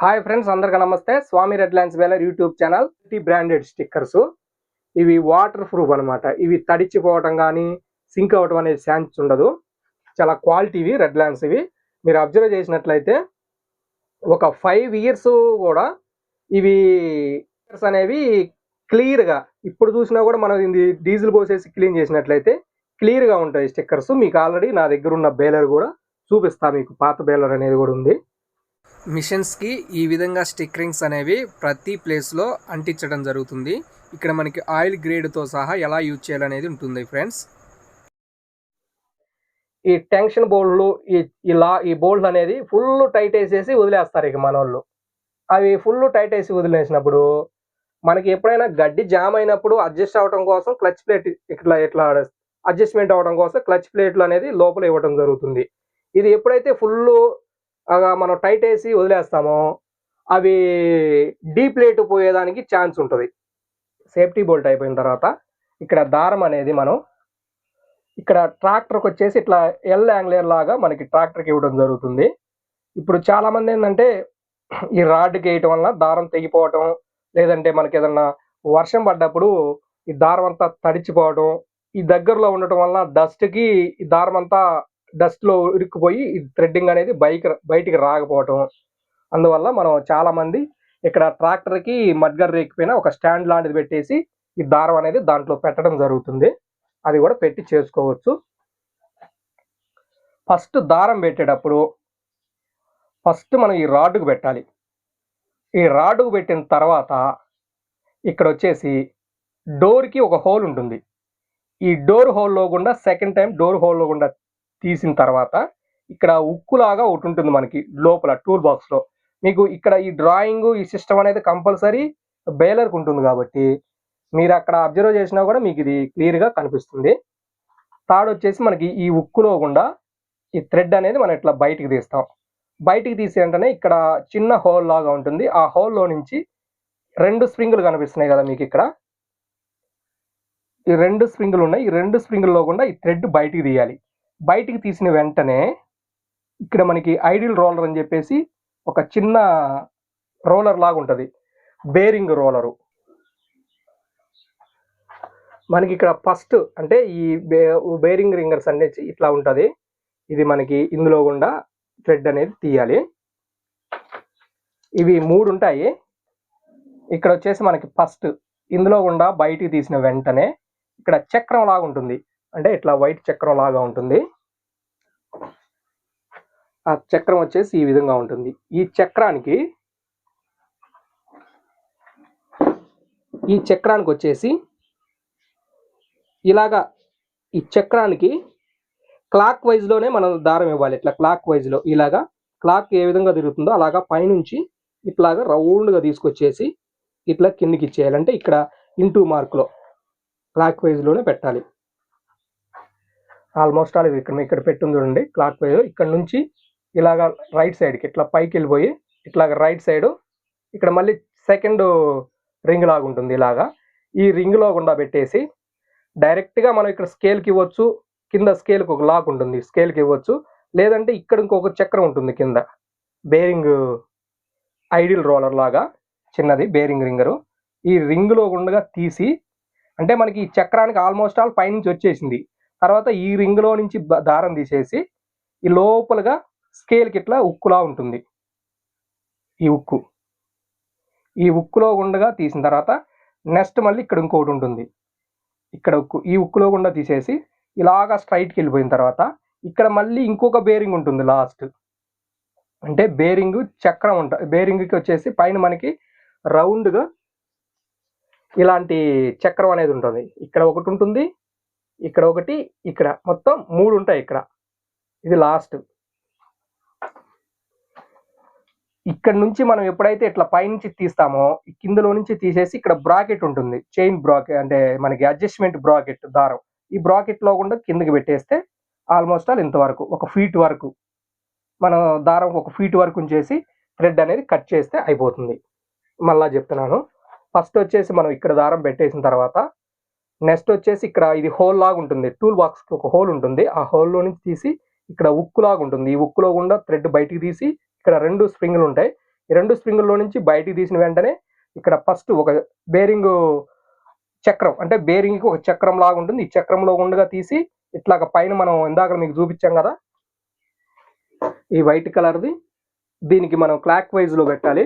Hi friends, అందరికీ నమస్తే. Swamy red lines wheeler YouTube channel. Branded stickers. ఇవి వాటర్ ప్రూఫ్ అనమాట. ఇవి తడిచిపోవటం కానీ సింక్ అవ్వటం అనేది ఛాన్స్ ఉండదు. చాలా క్వాలిటీవి రెడ్ లైన్స్. ఇవి మీరు అబ్జర్వ్ చేసినట్లయితే ఒక 5 ఇయర్స్ కూడా ఇవి స్టిక్కర్స్ అనేవి క్లియర్గా ఇప్పుడు చూసినా కూడా మనం ఇది డీజిల్ పోసేసి క్లీన్ చేసినట్లయితే క్లియర్గా ఉంటాయి స్టిక్కర్స్. మీకు ఆల్రెడీ నా దగ్గర ఉన్న బేలర్ కూడా చూపిస్తా. మీకు పాత బేలర్ అనేది కూడా ఉంది. మిషన్స్కి ఈ విధంగా స్టిక్కరింగ్స్ అనేవి ప్రతి ప్లేస్లో అంటించడం జరుగుతుంది. ఇక్కడ మనకి ఆయిల్ గ్రేడ్తో సహా ఎలా యూజ్ చేయాలనేది ఉంటుంది ఫ్రెండ్స్. ఈ టెన్షన్ బోల్డ్లు ఈ బోల్డ్ అనేది ఫుల్ టైట్ వేసేసి వదిలేస్తారు ఇక మనోళ్ళు. అవి ఫుల్ టైట్ వేసి వదిలేసినప్పుడు మనకి ఎప్పుడైనా గడ్డి జామ్ అయినప్పుడు అడ్జస్ట్ అవ్వడం కోసం క్లచ్ ప్లేట్ ఇట్లా అడ్జస్ట్మెంట్ అవ్వడం కోసం క్లచ్ ప్లేట్లు అనేది లోపల ఇవ్వడం జరుగుతుంది. ఇది ఎప్పుడైతే ఫుల్ మనం టైట్ వేసి వదిలేస్తామో అవి డీప్లేట్ పోయేదానికి ఛాన్స్ ఉంటుంది. సేఫ్టీ బోల్ట్ అయిపోయిన తర్వాత ఇక్కడ దారం అనేది మనం ఇక్కడ ట్రాక్టర్కి వచ్చేసి ఇట్లా ఎల్ యాంగ్లేర్ లాగా మనకి ట్రాక్టర్కి ఇవ్వడం జరుగుతుంది. ఇప్పుడు చాలామంది ఏంటంటే ఈ రాడ్కి వేయటం వల్ల దారం తెగిపోవటం, లేదంటే మనకి ఏదన్నా వర్షం పడ్డప్పుడు ఈ దారం అంతా తడిచిపోవడం, ఈ దగ్గరలో ఉండటం వల్ల డస్ట్కి ఈ దారం అంతా డస్ట్లో ఇరుక్కుపోయి ఈ థ్రెడ్డింగ్ అనేది బయటికి రాకపోవటం. అందువల్ల మనం చాలామంది ఇక్కడ ట్రాక్టర్కి మడ్గర్ రేకిపోయిన ఒక స్టాండ్ లాంటిది పెట్టేసి ఈ దారం అనేది దాంట్లో పెట్టడం జరుగుతుంది. అది కూడా పెట్టి చేసుకోవచ్చు. ఫస్ట్ దారం పెట్టేటప్పుడు ఫస్ట్ మనం ఈ రాడ్డుకు పెట్టాలి. ఈ రాడ్డుకు పెట్టిన తర్వాత ఇక్కడ వచ్చేసి డోర్కి ఒక హోల్ ఉంటుంది. ఈ డోర్ హోల్లో గుండా సెకండ్ టైం డోర్ హోల్లో గుండా తీసిన తర్వాత ఇక్కడ ఉక్కులాగా ఒకటి ఉంటుంది మనకి లోపల టూల్ బాక్స్లో. మీకు ఇక్కడ ఈ డ్రాయింగ్ ఈ సిస్టమ్ అనేది కంపల్సరీ బేలర్కి ఉంటుంది కాబట్టి మీరు అక్కడ అబ్జర్వ్ చేసినా కూడా మీకు ఇది క్లియర్గా కనిపిస్తుంది. థర్డ్ వచ్చేసి మనకి ఈ ఉక్కులో గుండా ఈ థ్రెడ్ అనేది మనం ఇట్లా బయటికి తీస్తాం. బయటికి తీసే వెంటనే ఇక్కడ చిన్న హోల్ లాగా ఉంటుంది. ఆ హోల్లో నుంచి 2 స్ప్రింగులు కనిపిస్తున్నాయి కదా మీకు ఇక్కడ. ఈ 2 స్ప్రింగులు ఉన్నాయి. ఈ 2 స్ప్రింగుల్లో గుండా ఈ థ్రెడ్ బయటికి తీయాలి. బయటికి తీసిన వెంటనే ఇక్కడ మనకి ఐడిల్ రోలర్ అని చెప్పేసి ఒక చిన్న రోలర్ లాగా ఉంటుంది, బేరింగ్ రోలరు. మనకి ఇక్కడ ఫస్ట్ అంటే ఈ బేరింగ్ రింగర్స్ అనేది ఇట్లా ఉంటుంది. ఇది మనకి ఇందులో గుండా థ్రెడ్ అనేది తీయాలి. ఇవి 3 ఉంటాయి. ఇక్కడ వచ్చేసి మనకి ఫస్ట్ ఇందులో గుండా బయటికి తీసిన వెంటనే ఇక్కడ చక్రం లాగా ఉంటుంది, అంటే ఇట్లా వైట్ చక్రం లాగా ఉంటుంది. ఆ చక్రం వచ్చేసి ఈ విధంగా ఉంటుంది. ఈ చక్రానికి వచ్చేసి ఇలాగా ఈ చక్రానికి క్లాక్ వైజ్లోనే మనం దారం ఇవ్వాలి. ఇట్లా క్లాక్ వైజ్లో ఇలాగా క్లాక్ ఏ విధంగా తిరుగుతుందో అలాగా పైనుంచి ఇట్లాగా రౌండ్గా తీసుకొచ్చేసి ఇట్లా కిందికి ఇచ్చేయాలంటే ఇక్కడ ఇంటూ మార్క్లో క్లాక్ వైజ్లోనే పెట్టాలి. ఆల్మోస్ట్ ఆల్ ఇక్కడ పెట్టుంది చూడండి క్లాక్ వైజ్. ఇక్కడ నుంచి ఇలాగా రైట్ సైడ్కి ఇట్లా పైకి వెళ్ళిపోయి ఇట్లాగా రైట్ సైడ్ ఇక్కడ మళ్ళీ సెకండ్ రింగ్ లాగా ఉంటుంది. ఇలాగా ఈ రింగ్లో గుండా పెట్టేసి డైరెక్ట్గా మనం ఇక్కడ స్కేల్కి ఇవ్వచ్చు. కింద స్కేల్కి ఒక లాక్ ఉంటుంది, స్కేల్కి ఇవ్వచ్చు. లేదంటే ఇక్కడ ఇంకొక చక్రం ఉంటుంది కింద, బేరింగ్ ఐడిల్ రోలర్ లాగా చిన్నది బేరింగ్ రింగరు. ఈ రింగులో గుండగా తీసి అంటే మనకి ఈ చక్రానికి ఆల్మోస్ట్ ఆల్ పైనుంచి వచ్చేసింది. తర్వాత ఈ రింగులో నుంచి దారం తీసేసి ఈ లోపలగా స్కేల్కి ఇట్లా ఉక్కులా ఉంటుంది. ఈ ఉక్కులో గుండగా తీసిన తర్వాత నెక్స్ట్ మళ్ళీ ఇక్కడ ఇంకొకటి ఉంటుంది. ఇక్కడ ఈ ఉక్కులో గుండా తీసేసి ఇలాగా స్ట్రైట్కి వెళ్ళిపోయిన తర్వాత ఇక్కడ మళ్ళీ ఇంకొక బేరింగ్ ఉంటుంది లాస్ట్. అంటే బేరింగ్ చక్రం ఉంటుంది. బేరింగ్కి వచ్చేసి పైన మనకి రౌండ్గా ఇలాంటి చక్రం అనేది ఉంటుంది. ఇక్కడ ఒకటి ఉంటుంది, ఇక్కడ ఒకటి, ఇక్కడ మొత్తం 3 ఉంటాయి. ఇక్కడ ఇది లాస్ట్. ఇక్కడ నుంచి మనం ఎప్పుడైతే ఇట్లా పైనుంచి తీస్తామో కిందలో నుంచి తీసేసి ఇక్కడ బ్రాకెట్ ఉంటుంది, చైన్ బ్రాకెట్ అంటే మనకి అడ్జస్ట్మెంట్ బ్రాకెట్ దారం. ఈ బ్రాకెట్లో కూడా కిందకి పెట్టేస్తే ఆల్మోస్ట్ ఆల్ ఇంతవరకు 1 ఫీట్ వరకు మనం దారం 1 ఫీట్ వరకు ఉంచేసి థ్రెడ్ అనేది కట్ చేస్తే అయిపోతుంది. మళ్ళా చెప్తున్నాను. ఫస్ట్ వచ్చేసి మనం ఇక్కడ దారం పెట్టేసిన తర్వాత నెక్స్ట్ వచ్చేసి ఇక్కడ ఇది హోల్ లాగా ఉంటుంది, టూల్ బాక్స్కి ఒక హోల్ ఉంటుంది. ఆ హోల్లో నుంచి తీసి ఇక్కడ ఉక్కు లాగా ఉంటుంది. ఈ ఉక్కులో గుండా థ్రెడ్ బయటికి తీసి ఇక్కడ 2 స్ప్రింగులు ఉంటాయి. ఈ 2 స్ప్రింగుల్లో నుంచి బయటికి తీసిన వెంటనే ఇక్కడ ఫస్ట్ ఒక బేరింగ్ చక్రం, అంటే బేరింగ్‌కి ఒక చక్రం లాగా ఉంటుంది. ఈ చక్రంలో గుండుగా తీసి ఇట్లాగ పైన మనం ఇందాక మీకు చూపించాం కదా, ఈ వైట్ కలర్‌ది, దీనికి మనం క్లాక్ వైజ్‌లో పెట్టాలి.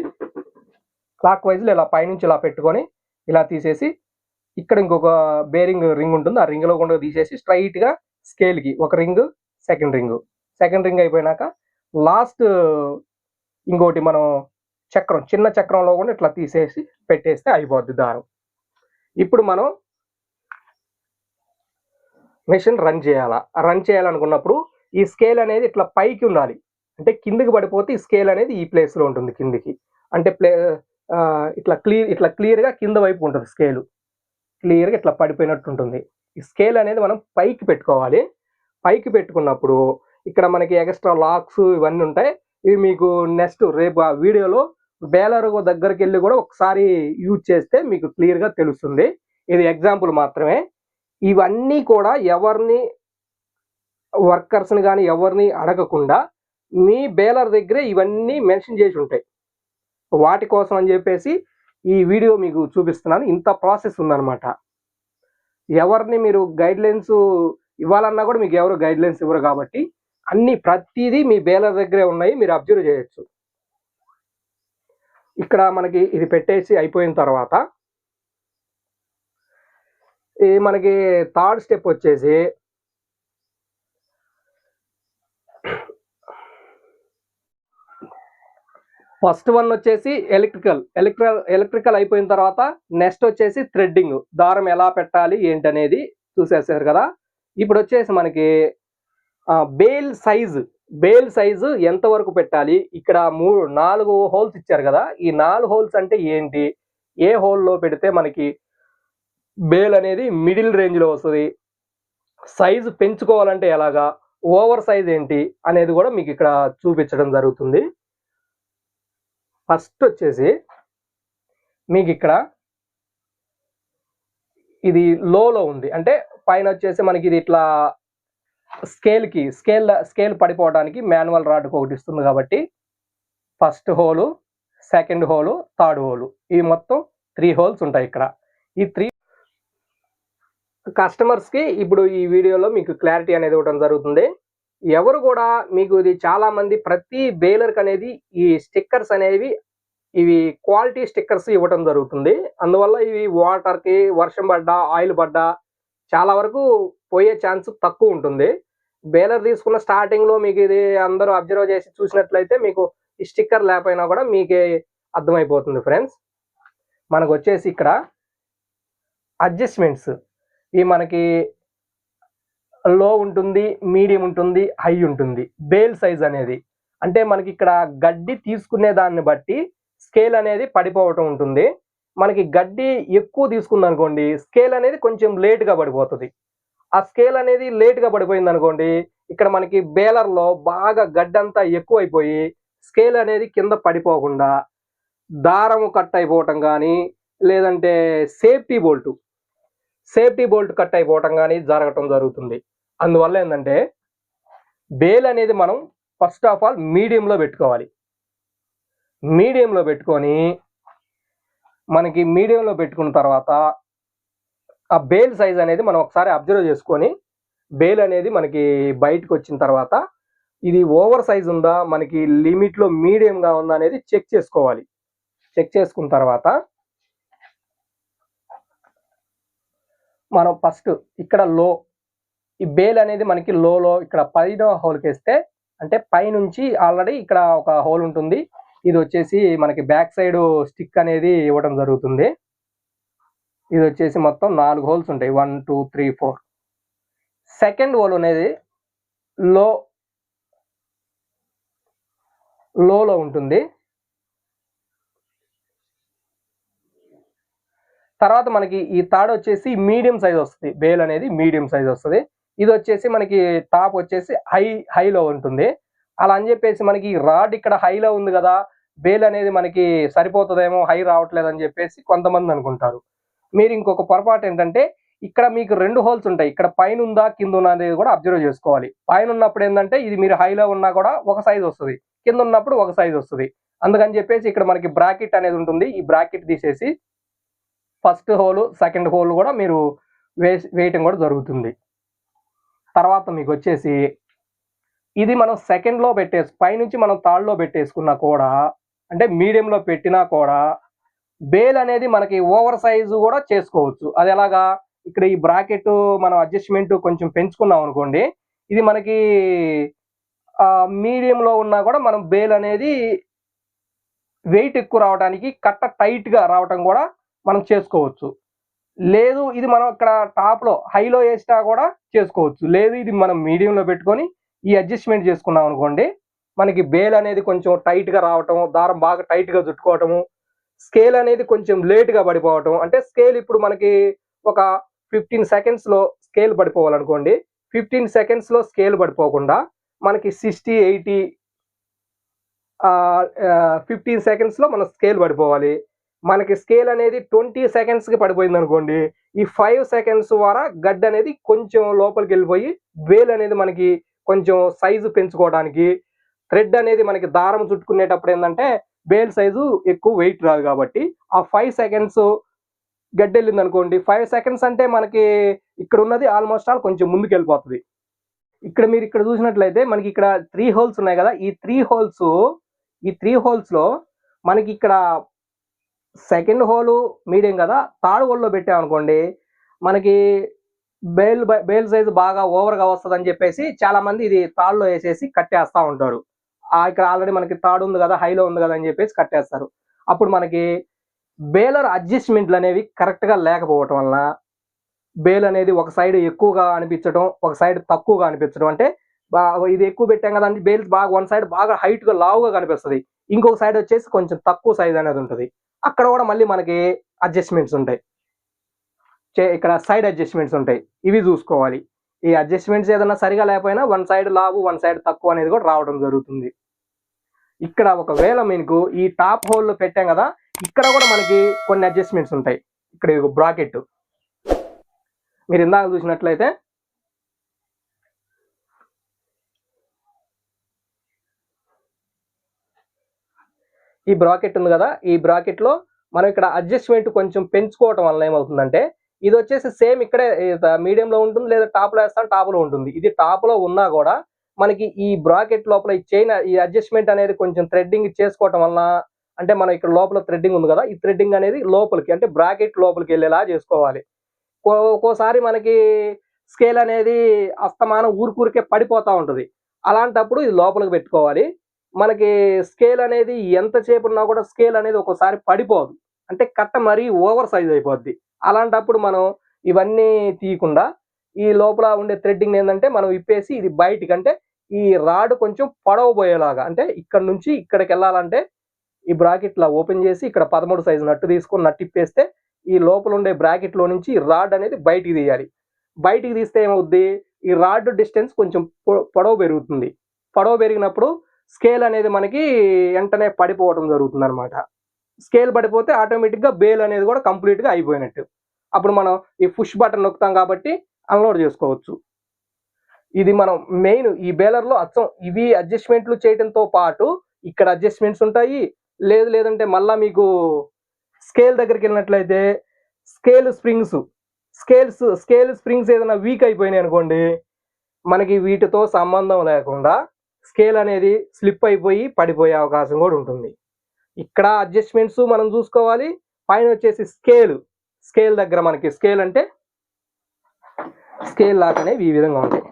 క్లాక్ వైజ్‌లో ఇలా పైనుంచి ఇలా పెట్టుకొని ఇలా తీసేసి ఇక్కడ ఇంకొక బేరింగ్ రింగ్ ఉంటుంది. ఆ రింగ్‌లో గుండుగా తీసేసి స్ట్రెయిట్‌గా స్కేల్‌కి ఒక రింగ్, సెకండ్ రింగ్ అయిపోయినాక లాస్ట్ ఇంకోటి మనం చక్రం, చిన్న చక్రంలో కూడా ఇట్లా తీసేసి పెట్టేస్తే అయిపోద్ది దారం. ఇప్పుడు మనం మెషిన్ రన్ చేయాలనుకున్నప్పుడు ఈ స్కేల్ అనేది ఇట్లా పైకి ఉండాలి. అంటే కిందికి పడిపోతే ఈ స్కేల్ అనేది ఈ ప్లేస్‌లో ఉంటుంది కిందికి. అంటే ఇట్లా క్లియర్‌గా కింద వైపు ఉంటుంది స్కేలు. క్లియర్‌గా ఇట్లా పడిపోయినట్టు ఉంటుంది. ఈ స్కేల్ అనేది మనం పైకి పెట్టుకోవాలి. పైకి పెట్టుకున్నప్పుడు ఇక్కడ మనకి ఎక్స్ట్రా లాక్స్ ఇవన్నీ ఉంటాయి. ఇవి మీకు నెక్స్ట్ రేపు ఆ వీడియోలో బేలర్ దగ్గరికెళ్ళి కూడా ఒకసారి యూజ్ చేస్తే మీకు క్లియర్‌గా తెలుస్తుంది. ఇది ఎగ్జాంపుల్ మాత్రమే. ఇవన్నీ కూడా వర్కర్స్‌ని గాని ఎవరిని అడగకుండా మీ బేలర్ దగ్గరే ఇవన్నీ మెన్షన్ చేసి ఉంటాయి. వాటి కోసం అని చెప్పేసి ఈ వీడియో మీకు చూపిస్తున్నాను. ఇంత ప్రాసెస్ ఉందన్నమాట. ఎవరిని మీరు గైడ్‌లైన్స్ ఇవ్వాలన్నా కూడా మీకు ఎవరు గైడ్‌లైన్స్ ఇవ్వరు కాబట్టి ప్రతీదీ మీ బేలర్ దగ్గరే ఉన్నాయి. మీరు అబ్జర్వ్ చేయొచ్చు. ఇక్కడ మనకి ఇది పెట్టేసి అయిపోయిన తర్వాత మనకి థర్డ్ స్టెప్ వచ్చేసి ఫస్ట్ వన్ వచ్చేసి ఎలక్ట్రికల్ అయిపోయిన తర్వాత నెక్స్ట్ వచ్చేసి థ్రెడ్డింగ్, దారం ఎలా పెట్టాలి ఏంటనేది చూసేసారు కదా. ఇప్పుడు వచ్చేసి మనకి బేల్ సైజు ఎంత వరకు పెట్టాలి, ఇక్కడ 4 హోల్స్ ఇచ్చారు కదా. ఈ 4 హోల్స్ అంటే ఏంటి, ఏ హోల్లో పెడితే మనకి బేల్ అనేది మిడిల్ రేంజ్లో వస్తుంది, సైజు పెంచుకోవాలంటే ఎలాగా, ఓవర్ సైజ్ ఏంటి అనేది కూడా మీకు ఇక్కడ చూపించడం జరుగుతుంది. ఫస్ట్ వచ్చేసి మీకు ఇక్కడ ఇది లోలో ఉంది, అంటే పైన వచ్చేసి మనకి ఇది ఇట్లా స్కేల్ పడిపోవడానికి మాన్యువల్ రాడ్ ఒకటి ఇస్తుంది కాబట్టి first hole, second hole, third hole, ఈ మొత్తం 3 హోల్స్ ఉంటాయి ఇక్కడ. ఈ 3 కస్టమర్స్కి ఇప్పుడు ఈ వీడియోలో మీకు క్లారిటీ అనేది ఇవ్వడం జరుగుతుంది. ఎవరు కూడా మీకు ఇది చాలా మంది ప్రతి బేలర్కి అనేది ఈ స్టిక్కర్స్ అనేవి ఇవి క్వాలిటీ స్టిక్కర్స్ ఇవ్వడం జరుగుతుంది. అందువల్ల ఇవి వాటర్కి, వర్షం పడ్డా, ఆయిల్ పడ్డా చాలా వరకు పోయే ఛాన్స్ తక్కువ ఉంటుంది. బేలర్ తీసుకున్న స్టార్టింగ్లో మీకు ఇది అందరూ అబ్జర్వ్ చేసి చూసినట్లయితే మీకు ఈ స్టిక్కర్ లేకపోయినా కూడా మీకే అర్థమైపోతుంది ఫ్రెండ్స్. మనకు వచ్చేసి ఇక్కడ అడ్జస్ట్మెంట్స్ ఇవి మనకి లో ఉంటుంది, మీడియం ఉంటుంది, హై ఉంటుంది. బేల్ సైజ్ అనేది అంటే మనకి ఇక్కడ గడ్డి తీసుకునే దాన్ని బట్టి స్కేల్ అనేది పడిపోవటం ఉంటుంది. మనకి గడ్డి ఎక్కువ తీసుకుంది అనుకోండి, స్కేల్ అనేది కొంచెం లేట్గా పడిపోతుంది. ఆ స్కేల్ అనేది లేట్గా పడిపోయింది అనుకోండి, ఇక్కడ మనకి బేలర్లో బాగా గడ్డి అంతా ఎక్కువైపోయి స్కేల్ అనేది కింద పడిపోకుండా దారం కట్ అయిపోవటం కానీ, లేదంటే సేఫ్టీ బోల్ట్ కట్ అయిపోవటం కానీ జరగటం జరుగుతుంది. అందువల్ల ఏంటంటే బేల్ అనేది మనం ఫస్ట్ ఆఫ్ ఆల్ మీడియంలో పెట్టుకోవాలి. మీడియంలో పెట్టుకొని మనకి మీడియంలో పెట్టుకున్న తర్వాత ఆ బేల్ సైజ్ అనేది మనం ఒకసారి అబ్జర్వ్ చేసుకొని, బేల్ అనేది మనకి బయటకు వచ్చిన తర్వాత ఇది ఓవర్ సైజ్ ఉందా, మనకి లిమిట్లో మీడియంగా ఉందా అనేది చెక్ చేసుకోవాలి. చెక్ చేసుకున్న తర్వాత మనం ఫస్ట్ ఇక్కడ ఈ బేల్ అనేది మనకి లోలో ఇక్కడ పైన హోల్కి వేస్తే, అంటే పైనుంచి ఆల్రెడీ ఇక్కడ ఒక హోల్ ఉంటుంది. ఇది వచ్చేసి మనకి బ్యాక్ సైడ్ స్టిక్ అనేది ఇవ్వడం జరుగుతుంది. ఇది వచ్చేసి మొత్తం 4 హోల్స్ ఉంటాయి, 1 2 3 4. సెకండ్ హోల్ అనేది లోలో ఉంటుంది. తర్వాత మనకి ఈ తాడు వచ్చేసి మీడియం సైజ్ వస్తుంది, బేల్ అనేది మీడియం సైజ్ వస్తుంది. ఇది వచ్చేసి మనకి టాప్ వచ్చేసి హైలో ఉంటుంది. అలా అని చెప్పేసి మనకి రాడ్ ఇక్కడ హైలో ఉంది కదా, బేల్ అనేది మనకి సరిపోతుందేమో, హై రావట్లేదు అని చెప్పేసి కొంతమంది అనుకుంటారు. మీరు ఇంకొక పొరపాటు ఏంటంటే, ఇక్కడ మీకు 2 హోల్స్ ఉంటాయి, ఇక్కడ పైన ఉందా కింద ఉందా అనేది కూడా అబ్జర్వ్ చేసుకోవాలి. పైన ఉన్నప్పుడు ఏంటంటే ఇది మీరు హైలో ఉన్నా కూడా ఒక సైజ్ వస్తుంది, కింద ఉన్నప్పుడు ఒక సైజ్ వస్తుంది. అందుకని చెప్పేసి ఇక్కడ మనకి బ్రాకెట్ అనేది ఉంటుంది. ఈ బ్రాకెట్ తీసేసి ఫస్ట్ హోల్ సెకండ్ హోల్ కూడా మీరు వేయటం కూడా జరుగుతుంది. తర్వాత మీకు వచ్చేసి ఇది మనం సెకండ్లో పైనుంచి మనం థర్డ్లో పెట్టేసుకున్నా కూడా, అంటే మీడియంలో పెట్టినా కూడా బేల్ అనేది మనకి ఓవర్ సైజు కూడా చేసుకోవచ్చు. అది ఎలాగా, ఇక్కడ ఈ బ్రాకెట్ మనం అడ్జస్ట్మెంట్ కొంచెం పెంచుకున్నాం అనుకోండి, ఇది మనకి మీడియంలో ఉన్నా కూడా మనం బేల్ అనేది వెయిట్ ఎక్కువ రావడానికి, కట్ట టైట్గా రావటం కూడా మనం చేసుకోవచ్చు. లేదు ఇది మనం ఇక్కడ టాప్లో హైలో వేసినా కూడా చేసుకోవచ్చు. లేదు ఇది మనం మీడియంలో పెట్టుకొని ఈ అడ్జస్ట్మెంట్ చేసుకున్నాం అనుకోండి, మనకి బేల్ అనేది కొంచెం టైట్గా రావటం, దారం బాగా టైట్గా చుట్టుకోవటము, స్కేల్ అనేది కొంచెం లేట్గా పడిపోవటం. అంటే స్కేల్ ఇప్పుడు మనకి ఒక 15 సెకండ్స్లో స్కేల్ పడిపోవాలనుకోండి, 15 సెకండ్స్లో స్కేల్ పడిపోకుండా మనకి 60, 80 15 సెకండ్స్లో మన స్కేల్ పడిపోవాలి. మనకి స్కేల్ అనేది 20 సెకండ్స్కి పడిపోయింది అనుకోండి, ఈ 5 సెకండ్స్ ద్వారా గడ్డ అనేది కొంచెం లోపలికి వెళ్ళిపోయి బేల్ అనేది మనకి కొంచెం సైజు పెంచుకోవడానికి, థ్రెడ్ అనేది మనకి దారం చుట్టుకునేటప్పుడు ఏంటంటే బేల్ సైజు ఎక్కువ వెయిట్ రాదు కాబట్టి ఆ 5 సెకండ్స్ గడ్డ వెళ్ళింది అనుకోండి, 5 సెకండ్స్ అంటే మనకి ఇక్కడ ఉన్నది ఆల్మోస్ట్ ఆల్ కొంచెం ముందుకు వెళ్ళిపోతుంది. ఇక్కడ మీరు ఇక్కడ చూసినట్లయితే మనకి ఇక్కడ 3 హోల్స్ ఉన్నాయి కదా, ఈ 3 హోల్స్లో మనకి ఇక్కడ సెకండ్ హోల్ మీడియం కదా, థర్డ్ హోల్లో పెట్టామనుకోండి మనకి బేల్ సైజు బాగా ఓవర్గా వస్తుందని చెప్పేసి చాలా మంది ఇది థర్డ్లో వేసేసి కట్టేస్తూ ఉంటారు. ఇక్కడ ఆల్రెడీ మనకి థర్డ్ ఉంది కదా, హైలో ఉంది కదా అని చెప్పేసి కట్టేస్తారు. అప్పుడు మనకి బేలర్ అడ్జస్ట్మెంట్లు అనేవి కరెక్ట్గా లేకపోవటం వలన బేల్ అనేది ఒక సైడ్ ఎక్కువగా అనిపించడం, ఒక సైడ్ తక్కువగా అనిపించడం. అంటే ఇది ఎక్కువ పెట్టాం కదా అంటే బేల్స్ బాగా వన్ సైడ్ బాగా హైట్గా లావుగా కనిపిస్తుంది, ఇంకొక సైడ్ వచ్చేసి కొంచెం తక్కువ సైజ్ అనేది ఉంటుంది. అక్కడ కూడా మళ్ళీ మనకి అడ్జస్ట్మెంట్స్ ఉంటాయి, ఇక్కడ సైడ్ అడ్జస్ట్మెంట్స్ ఉంటాయి, ఇవి చూసుకోవాలి. ఈ అడ్జస్ట్మెంట్స్ ఏదైనా సరిగా లేకపోయినా వన్ సైడ్ లావు వన్ సైడ్ తక్కువ అనేది కూడా రావడం జరుగుతుంది. ఇక్కడ ఒకవేళ మీకు ఈ టాప్ హోల్లో పెట్టాం కదా, ఇక్కడ కూడా మనకి కొన్ని అడ్జస్ట్మెంట్స్ ఉంటాయి. ఇక్కడ బ్రాకెట్ మీరు ఇందాక చూసినట్లయితే ఈ బ్రాకెట్ ఉంది కదా, ఈ బ్రాకెట్లో మనం ఇక్కడ అడ్జస్ట్మెంట్ కొంచెం పెంచుకోవటం వల్ల ఏమవుతుందంటే, ఇది వచ్చేసి సేమ్ ఇక్కడే మీడియంలో ఉంటుంది, లేదా టాప్లో వేస్తాం టాప్లో ఉంటుంది. ఇది టాప్లో ఉన్నా కూడా మనకి ఈ బ్రాకెట్ లోపల ఈ చైన్ ఈ అడ్జస్ట్మెంట్ అనేది కొంచెం థ్రెడ్డింగ్ చేసుకోవటం వల్ల, అంటే మనం ఇక్కడ లోపల థ్రెడ్డింగ్ ఉంది కదా, ఈ థ్రెడ్డింగ్ అనేది లోపలికి అంటే బ్రాకెట్ లోపలికి వెళ్ళేలా చేసుకోవాలి. ఒక్కోసారి మనకి స్కేల్ అనేది అస్తమానం ఊరికే పడిపోతూ ఉంటుంది. అలాంటప్పుడు ఇది లోపలికి పెట్టుకోవాలి. మనకి స్కేల్ అనేది ఎంతసేపు ఉన్నా కూడా స్కేల్ అనేది ఒక్కోసారి పడిపోదు, అంటే కట్ట మరీ ఓవర్ సైజ్ అయిపోద్ది. అలాంటప్పుడు మనం ఇవన్నీ తీయకుండా ఈ లోపల ఉండే థ్రెడ్డింగ్ ఏంటంటే మనం ఇప్పేసి ఇది బయటికి, అంటే ఈ రాడ్ కొంచెం పొడవు పోయేలాగా, అంటే ఇక్కడ నుంచి ఇక్కడికి వెళ్ళాలంటే ఈ బ్రాకెట్లా ఓపెన్ చేసి ఇక్కడ 13 సైజు నట్టు తీసుకొని నట్టు ఇప్పేస్తే ఈ లోపల ఉండే బ్రాకెట్లో నుంచి రాడ్ అనేది బయటికి తీయాలి. బయటికి తీస్తే ఏమవుద్ది, ఈ రాడ్ డిస్టెన్స్ కొంచెం పొడవు పెరుగుతుంది. పొడవు పెరిగినప్పుడు స్కేల్ అనేది మనకి వెంటనే పడిపోవడం జరుగుతుంది అనమాట. స్కేల్ పడిపోతే ఆటోమేటిక్గా బేల్ అనేది కూడా కంప్లీట్గా అయిపోయినట్టు. అప్పుడు మనం ఈ పుష్ బటన్ నొక్కుతాం కాబట్టి అన్లోడ్ చేసుకోవచ్చు. ఇది మనం మెయిన్ ఈ బేలర్లో అచ్చం ఇవి అడ్జస్ట్మెంట్లు చేయడంతో పాటు ఇక్కడ అడ్జస్ట్మెంట్స్ ఉంటాయి. లేదంటే మళ్ళీ మీకు స్కేల్ దగ్గరికి వెళ్ళినట్లయితే స్కేల్ స్ప్రింగ్స్ ఏదైనా వీక్ అయిపోయినాయి అనుకోండి, మనకి వీటితో సంబంధం లేకుండా స్కేల్ అనేది స్లిప్ అయిపోయి పడిపోయే అవకాశం కూడా ఉంటుంది. ఇక్కడ అడ్జస్ట్మెంట్స్ మనం చూసుకోవాలి. పైన వచ్చేసి స్కేల్ దగ్గర మనకి స్కేల్ అంటే స్కేల్ లాక్ అనేవి ఈ విధంగా ఉంటాయి.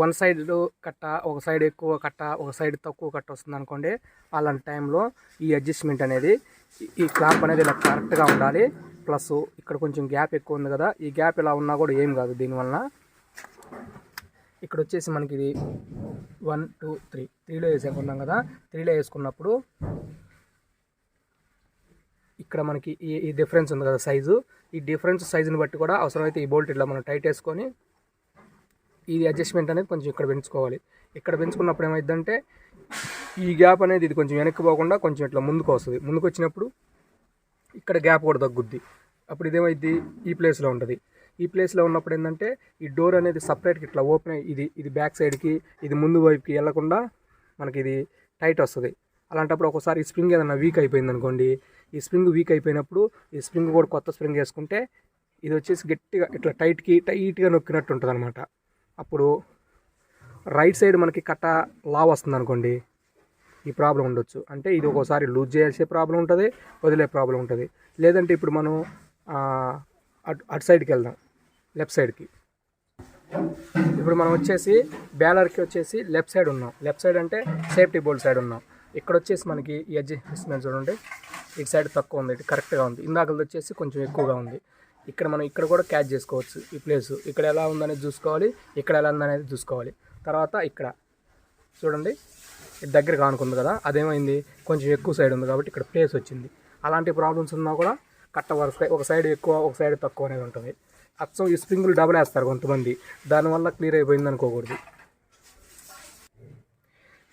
వన్ సైడ్ కట్ట, ఒక సైడ్ ఎక్కువ కట్ట, ఒక సైడ్ తక్కువ కట్ట వస్తుంది అనుకోండి, అలాంటి టైంలో ఈ అడ్జస్ట్మెంట్ అనేది ఈ క్లాంప్ అనేది ఇలా కరెక్ట్గా ఉండాలి. ప్లస్ ఇక్కడ కొంచెం గ్యాప్ ఎక్కువ ఉంది కదా, ఈ గ్యాప్ ఇలా ఉన్నా కూడా ఏం కాదు. దీనివల్ల ఇక్కడ వచ్చేసి మనకి ఇది 1 2 3లో వేసుకున్నాం కదా, 3లో వేసుకున్నప్పుడు ఇక్కడ మనకి ఈ డిఫరెన్స్ ఉంది కదా సైజు, ఈ డిఫరెన్స్ సైజుని బట్టి కూడా అవసరమైతే ఈ బోల్ట్ ఇట్లా మనం టైట్ వేసుకొని ఇది అడ్జస్ట్మెంట్ అనేది కొంచెం ఇక్కడ పెంచుకోవాలి. ఇక్కడ పెంచుకున్నప్పుడు ఏమైందంటే ఈ గ్యాప్ అనేది ఇది కొంచెం వెనక్కి పోకుండా కొంచెం ఇట్లా ముందుకు వస్తుంది. ముందుకు వచ్చినప్పుడు ఇక్కడ గ్యాప్ కూడా తగ్గుద్ది. అప్పుడు ఇదేమైంది ఈ ప్లేస్లో ఉంటుంది. ఈ ప్లేస్లో ఉన్నప్పుడు ఏంటంటే ఈ డోర్ అనేది సపరేట్గా ఇట్లా ఓపెన్ అయ్యి ఇది బ్యాక్ సైడ్కి ఇది ముందు వైపుకి వెళ్ళకుండా మనకి ఇది టైట్ వస్తుంది. అలాంటప్పుడు ఒకసారి ఈ స్ప్రింగ్ ఏదైనా వీక్ అయిపోయింది అనుకోండి, ఈ స్ప్రింగ్ వీక్ అయిపోయినప్పుడు ఈ స్ప్రింగ్ కూడా కొత్త స్ప్రింగ్ వేసుకుంటే ఇది వచ్చేసి గట్టిగా ఇట్లా టైట్గా నొక్కినట్టు ఉంటుంది అనమాట. అప్పుడు రైట్ సైడ్ మనకి కట్ట లావ్ వస్తుంది అనుకోండి, ఈ ప్రాబ్లం ఉండొచ్చు. అంటే ఇది ఒక్కోసారి లూజ్ చేయాల్సే ప్రాబ్లం ఉంటుంది, వదిలే ప్రాబ్లం ఉంటుంది. లేదంటే ఇప్పుడు మనం అటు సైడ్కి వెళ్దాం, లెఫ్ట్ సైడ్కి. ఇప్పుడు మనం వచ్చేసి బ్యాలర్కి వచ్చేసి లెఫ్ట్ సైడ్ ఉన్నాం. లెఫ్ట్ సైడ్ అంటే సేఫ్టీ బోల్ట్ సైడ్ ఉన్నాం. ఇక్కడ వచ్చేసి మనకి ఈ అడ్జస్ట్మెంట్ చూడండి, ఇటు సైడ్ తక్కువ ఉంది, ఇటు కరెక్ట్గా ఉంది. ఇందాకది వచ్చేసి కొంచెం ఎక్కువగా ఉంది. మనం ఇక్కడ కూడా క్యాచ్ చేసుకోవచ్చు ఈ ప్లేస్. ఇక్కడ ఎలా ఉందనేది చూసుకోవాలి, ఇక్కడ ఎలా ఉందనేది చూసుకోవాలి. తర్వాత ఇక్కడ చూడండి, దగ్గర కానుకుంది కదా, అదేమైంది కొంచెం ఎక్కువ సైడ్ ఉంది కాబట్టి ఇక్కడ ప్లేస్ వచ్చింది. అలాంటి ప్రాబ్లమ్స్ ఉన్నా కూడా కట్ట వరుస ఒక సైడ్ ఎక్కువ ఒక సైడ్ తక్కువ అనేది ఉంటుంది. అచ్చం ఈ స్ప్రింగులు డబల్ వేస్తారు కొంతమంది, దానివల్ల క్లియర్ అయిపోయింది అనుకోకూడదు.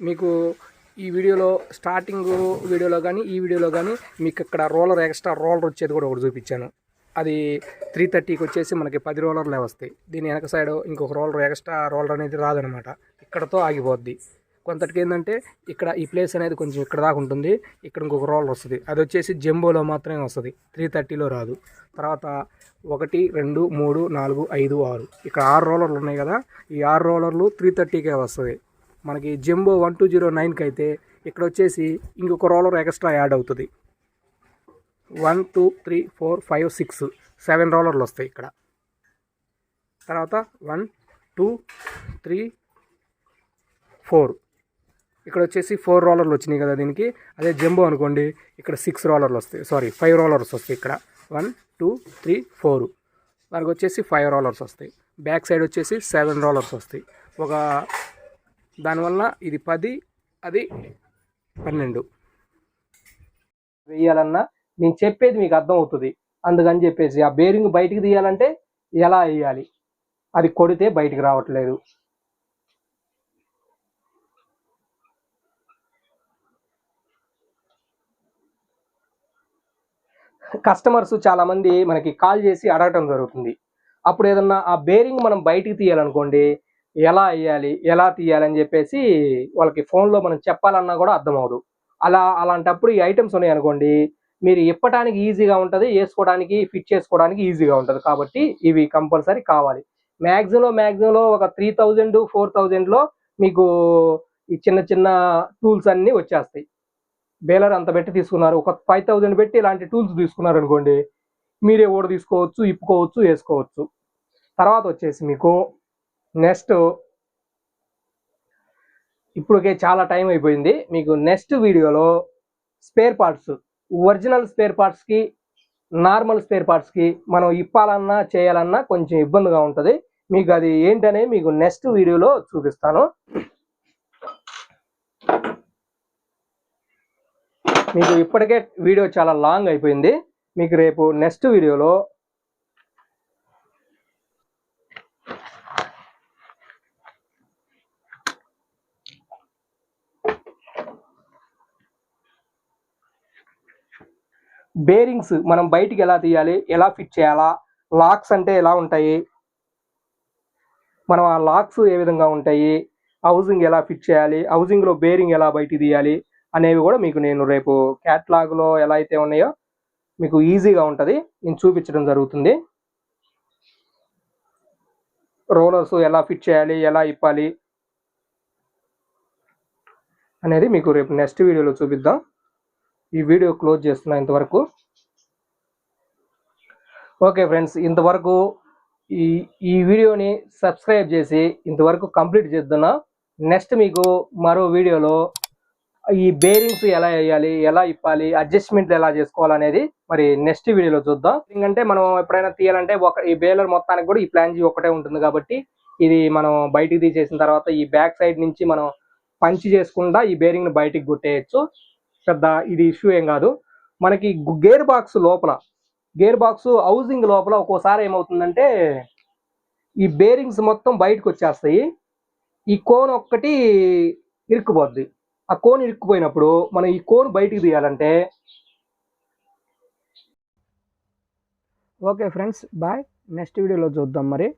మీకు ఈ వీడియోలో స్టార్టింగ్ వీడియోలో కానీ ఈ వీడియోలో కానీ మీకు ఇక్కడ ఎక్స్ట్రా రోలర్ వచ్చేది కూడా ఒకటి చూపించాను. అది 330కి వచ్చేసి మనకి 10 రోలర్లే వస్తాయి. దీని వెనక సైడ్ ఇంకొక ఎక్స్ట్రా రోలర్ అనేది రాదనమాట, ఇక్కడతో ఆగిపోద్ది. కొంతటికి ఏంటంటే ఇక్కడ ఈ ప్లేస్ అనేది కొంచెం ఇక్కడ దాకా ఉంటుంది, ఇక్కడ ఇంకొక రోలర్ వస్తుంది. అది వచ్చేసి జంబోలో మాత్రమే వస్తుంది, 330లో రాదు. తర్వాత 1 2 3 4 5 6 ఇక్కడ 6 రోలర్లు ఉన్నాయి కదా, ఈ 6 రోలర్లు 330కే వస్తుంది. మనకి జంబో 1209కి అయితే ఇక్కడ వచ్చేసి ఇంకొక రోలర్ ఎక్స్ట్రా యాడ్ అవుతుంది. 1 2 3 4 5 6 7 రోలర్లు వస్తాయి ఇక్కడ. తర్వాత 1 2 3 4 ఇక్కడ వచ్చేసి 4 రోలర్లు వచ్చినాయి కదా దీనికి. అదే జంబో అనుకోండి, ఇక్కడ 6 రోలర్లు వస్తాయి, 5 రోలర్స్ వస్తాయి. ఇక్కడ 1 2 3 4 దానికి వచ్చేసి 5 రోలర్స్ వస్తాయి. బ్యాక్ సైడ్ వచ్చేసి 7 రోలర్స్ వస్తాయి. దానివల్ల ఇది 10, అది 12 వేయాలన్నా నేను చెప్పేది మీకు అర్థం అవుతుంది. అందుకని చెప్పేసి ఆ బేరింగ్ బయటికి తీయాలంటే ఎలా వేయాలి, అది కొడితే బయటికి రావట్లేదు. కస్టమర్స్ చాలామంది మనకి కాల్ చేసి అడగటం జరుగుతుంది. అప్పుడు ఏదన్నా ఆ బేరింగ్ మనం బయటికి తీయాలనుకోండి, ఎలా వేయాలి ఎలా తీయాలని చెప్పేసి వాళ్ళకి ఫోన్లో మనం చెప్పాలన్నా కూడా అర్థం అవ్వదు. అలాంటప్పుడు ఈ ఐటమ్స్ ఉన్నాయి అనుకోండి, మీరు ఇప్పటానికి ఈజీగా ఉంటుంది, వేసుకోవడానికి ఫిట్ చేసుకోవడానికి ఈజీగా ఉంటుంది. కాబట్టి ఇవి కంపల్సరీ కావాలి. మ్యాక్సిమంలో ఒక 3000 4000లో మీకు ఈ చిన్న చిన్న టూల్స్ అన్నీ వచ్చేస్తాయి. బేలర్ అంత పెట్టి తీసుకున్నారు, ఒక 5000 పెట్టి ఇలాంటి టూల్స్ తీసుకున్నారు అనుకోండి, మీరే ఓడ తీసుకోవచ్చు, ఇప్పుకోవచ్చు, వేసుకోవచ్చు. తర్వాత వచ్చేసి మీకు నెక్స్ట్, ఇప్పటికే చాలా టైం అయిపోయింది. మీకు నెక్స్ట్ వీడియోలో స్పేర్ పార్ట్స్, ఒరిజినల్ స్పేర్ పార్ట్స్కి నార్మల్ స్పేర్ పార్ట్స్కి మనం ఇప్పాలన్నా చేయాలన్నా కొంచెం ఇబ్బందిగా ఉంటుంది. మీకు అది ఏంటనే మీకు నెక్స్ట్ వీడియోలో చూపిస్తాను. మీకు ఇప్పటికే వీడియో చాలా లాంగ్ అయిపోయింది. మీకు రేపు నెక్స్ట్ వీడియోలో బేరింగ్స్ మనం బయటికి ఎలా తీయాలి, ఎలా ఫిట్ చేయాలా, లాక్స్ అంటే ఎలా ఉంటాయి, మనం ఆ లాక్స్ ఏ విధంగా ఉంటాయి, హౌసింగ్ ఎలా ఫిట్ చేయాలి, హౌసింగ్లో బేరింగ్ ఎలా బయటికి తీయాలి అనేవి కూడా మీకు నేను రేపు క్యాట్లాగ్లో ఎలా అయితే ఉన్నాయో మీకు ఈజీగా ఉంటుంది, నేను చూపించడం జరుగుతుంది. రోలర్స్ ఎలా ఫిట్ చేయాలి, ఎలా ఇప్పాలి అనేది మీకు రేపు నెక్స్ట్ వీడియోలో చూపిద్దాం. ఈ వీడియో క్లోజ్ చేస్తున్నా ఇంతవరకు. ఓకే ఫ్రెండ్స్, ఇంతవరకు ఈ వీడియోని సబ్స్క్రైబ్ చేసి ఇంతవరకు కంప్లీట్ చేద్దాం. నెక్స్ట్ మీకు మరో వీడియోలో ఈ బేరింగ్స్ ఎలా వేయాలి, ఎలా ఇప్పాలి, అడ్జస్ట్మెంట్లు ఎలా చేసుకోవాలనేది మరి నెక్స్ట్ వీడియోలో చూద్దాం. ఎందుకంటే మనం ఎప్పుడైనా తీయాలంటే ఈ బేలర్ మొత్తానికి కూడా ఈ ప్లాంజీ ఒకటే ఉంటుంది కాబట్టి ఇది మనం బయటికి తీసేసిన తర్వాత ఈ బ్యాక్ సైడ్ నుంచి మనం పంచి చేసుకుండా ఈ బేరింగ్ని బయటికి కొట్టేయచ్చు. పెద్ద ఇది ఇష్యూ ఏం కాదు. మనకి గేర్ బాక్స్ హౌసింగ్ లోపల ఒక్కోసారి ఏమవుతుందంటే ఈ బేరింగ్స్ మొత్తం బయటకు వచ్చేస్తాయి, ఈ కోన్ ఒక్కటి ఇరుక్కుపోద్ది. ఆ కోన్ ఇరుక్కుపోయినప్పుడు మనం ఈ కోన్ బయటికి తీయాలంటే ఓకే ఫ్రెండ్స్, బాయ్. నెక్స్ట్ వీడియోలో చూద్దాం మరి.